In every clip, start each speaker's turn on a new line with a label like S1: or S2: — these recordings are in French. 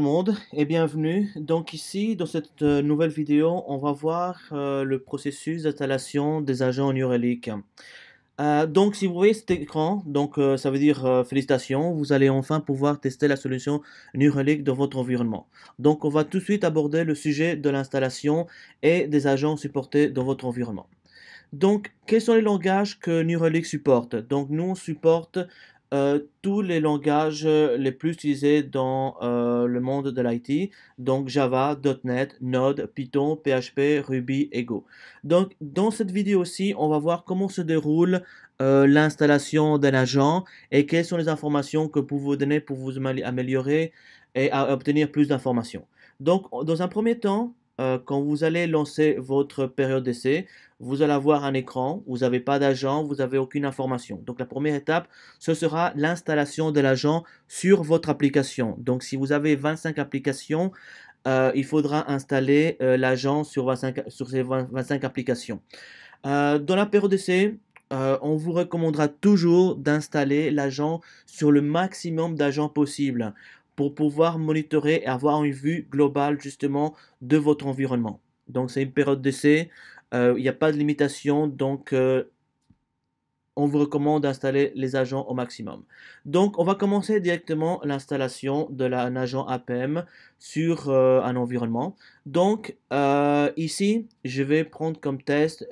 S1: Tout le monde et bienvenue. Donc ici, dans cette nouvelle vidéo, on va voir le processus d'installation des agents New Relic. Donc si vous voyez cet écran, ça veut dire félicitations, vous allez enfin pouvoir tester la solution New Relic dans votre environnement. Donc on va tout de suite aborder le sujet de l'installation et des agents supportés dans votre environnement. Donc, quels sont les langages que New Relic supporte? Donc, nous, on supporte tous les langages les plus utilisés dans le monde de l'IT. Donc, Java, .NET, Node, Python, PHP, Ruby et Go. Donc, dans cette vidéo aussi, on va voir comment se déroule l'installation d'un agent et quelles sont les informations que vous pouvez vous donner pour vous améliorer et obtenir plus d'informations. Donc, dans un premier temps, quand vous allez lancer votre période d'essai, vous allez avoir un écran, vous n'avez pas d'agent, vous n'avez aucune information. Donc la première étape, ce sera l'installation de l'agent sur votre application. Donc si vous avez 25 applications, il faudra installer l'agent sur ces 25 applications. Dans la période d'essai, on vous recommandera toujours d'installer l'agent sur le maximum d'agents possible pour pouvoir monitorer et avoir une vue globale justement de votre environnement. Donc c'est une période d'essai, il n'y a pas de limitation, donc on vous recommande d'installer les agents au maximum. Donc on va commencer directement l'installation d'un agent APM sur un environnement. Donc ici, je vais prendre comme test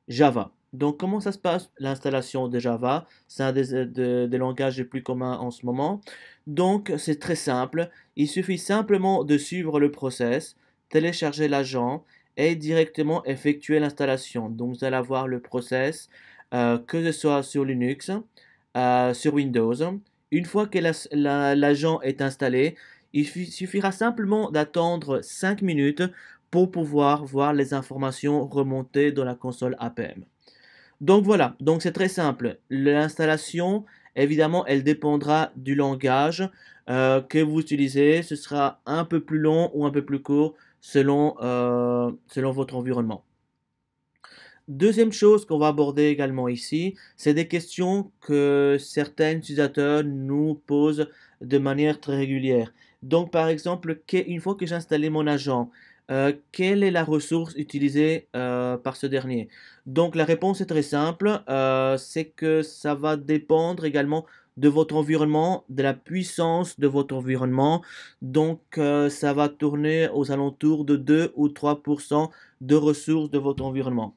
S1: Java. Donc comment ça se passe l'installation de Java? C'est un des langages les plus communs en ce moment. Donc c'est très simple. Il suffit simplement de suivre le process, télécharger l'agent et directement effectuer l'installation. Donc vous allez avoir le process que ce soit sur Linux, sur Windows. Une fois que l'agent est installé, il suffira simplement d'attendre 5 minutes pour pouvoir voir les informations remonter dans la console APM. Donc voilà, donc c'est très simple. L'installation, évidemment, elle dépendra du langage que vous utilisez. Ce sera un peu plus long ou un peu plus court selon votre environnement. Deuxième chose qu'on va aborder également ici, c'est des questions que certains utilisateurs nous posent de manière très régulière. Donc, par exemple, une fois que j'ai installé mon agent, quelle est la ressource utilisée par ce dernier? Donc, la réponse est très simple, c'est que ça va dépendre également de votre environnement, de la puissance de votre environnement. Donc, ça va tourner aux alentours de 2 ou 3% de ressources de votre environnement.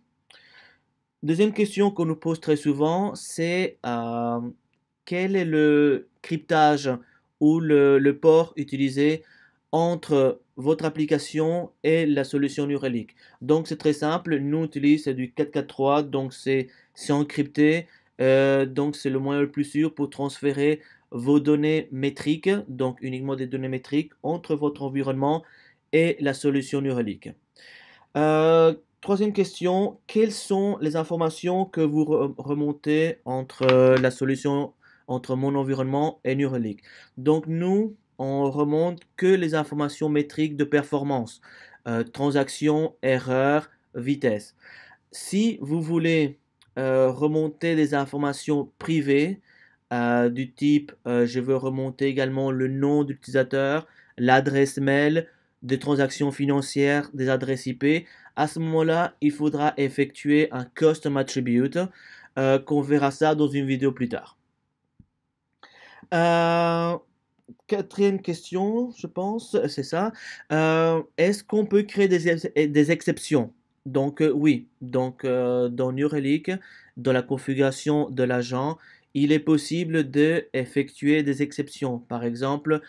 S1: Deuxième question qu'on nous pose très souvent, c'est quel est le cryptage ou le port utilisé entre votre application et la solution New Relic. Donc c'est très simple, nous on utilise du 443, donc c'est encrypté, donc c'est le moyen le plus sûr pour transférer vos données métriques, donc uniquement des données métriques, entre votre environnement et la solution New Relic. Troisième question, quelles sont les informations que vous remontez entre la solution, entre mon environnement et New Relic? Donc nous, on remonte que les informations métriques de performance, transactions, erreurs, vitesse. Si vous voulez remonter des informations privées du type, je veux remonter également le nom d'utilisateur, l'adresse mail, des transactions financières, des adresses IP, à ce moment-là, il faudra effectuer un custom attribute qu'on verra ça dans une vidéo plus tard. Quatrième question, je pense, c'est ça. Est-ce qu'on peut créer des exceptions? Donc oui, donc dans New Relic, dans la configuration de l'agent, il est possible d'effectuer des exceptions. Par exemple,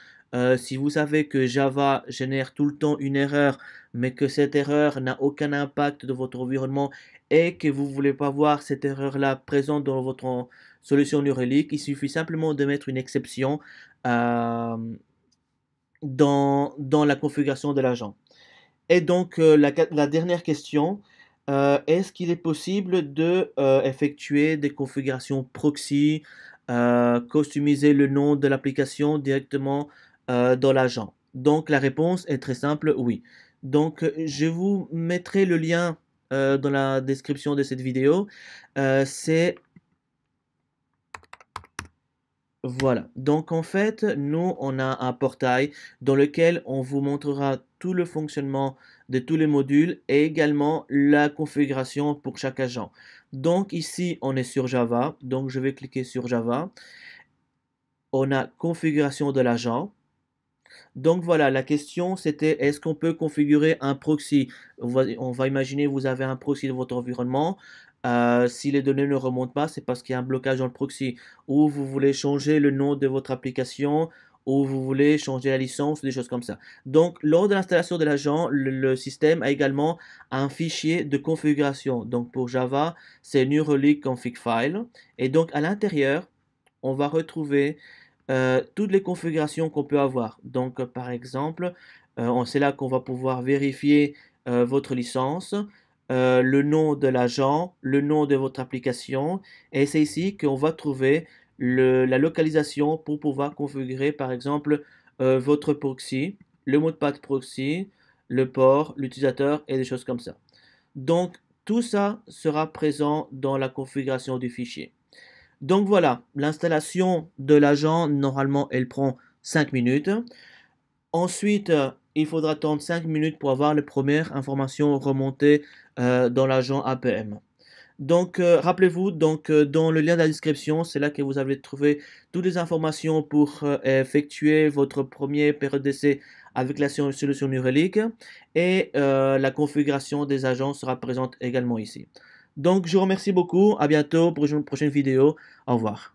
S1: si vous savez que Java génère tout le temps une erreur, mais que cette erreur n'a aucun impact dans votre environnement et que vous ne voulez pas voir cette erreur-là présente dans votre solution New Relic, il suffit simplement de mettre une exception euh, dans la configuration de l'agent. Et donc, la dernière question, est-ce qu'il est possible de effectuer des configurations proxy, customiser le nom de l'application directement dans l'agent? Donc, la réponse est très simple, oui. Donc, je vous mettrai le lien dans la description de cette vidéo. C'est Voilà. Donc en fait, nous, on a un portail dans lequel on vous montrera tout le fonctionnement de tous les modules et également la configuration pour chaque agent. Donc ici, on est sur Java. Donc je vais cliquer sur Java. On a configuration de l'agent. Donc voilà, la question c'était est-ce qu'on peut configurer un proxy? On va imaginer vous avez un proxy de votre environnement. Si les données ne remontent pas, c'est parce qu'il y a un blocage dans le proxy. Ou vous voulez changer le nom de votre application, ou vous voulez changer la licence, des choses comme ça. Donc lors de l'installation de l'agent, le système a également un fichier de configuration. Donc pour Java, c'est New Relic config file. Et donc à l'intérieur, on va retrouver toutes les configurations qu'on peut avoir. Donc, par exemple, c'est là qu'on va pouvoir vérifier votre licence, le nom de l'agent, le nom de votre application, et c'est ici qu'on va trouver la localisation pour pouvoir configurer, par exemple, votre proxy, le mot de passe proxy, le port, l'utilisateur et des choses comme ça. Donc, tout ça sera présent dans la configuration du fichier. Donc voilà, l'installation de l'agent, normalement, elle prend 5 minutes. Ensuite, il faudra attendre 5 minutes pour avoir les premières informations remontées dans l'agent APM. Donc, rappelez-vous, dans le lien de la description, c'est là que vous allez trouver toutes les informations pour effectuer votre premier période d'essai avec la solution New Relic et la configuration des agents sera présente également ici. Donc, je vous remercie beaucoup. À bientôt pour une prochaine vidéo. Au revoir.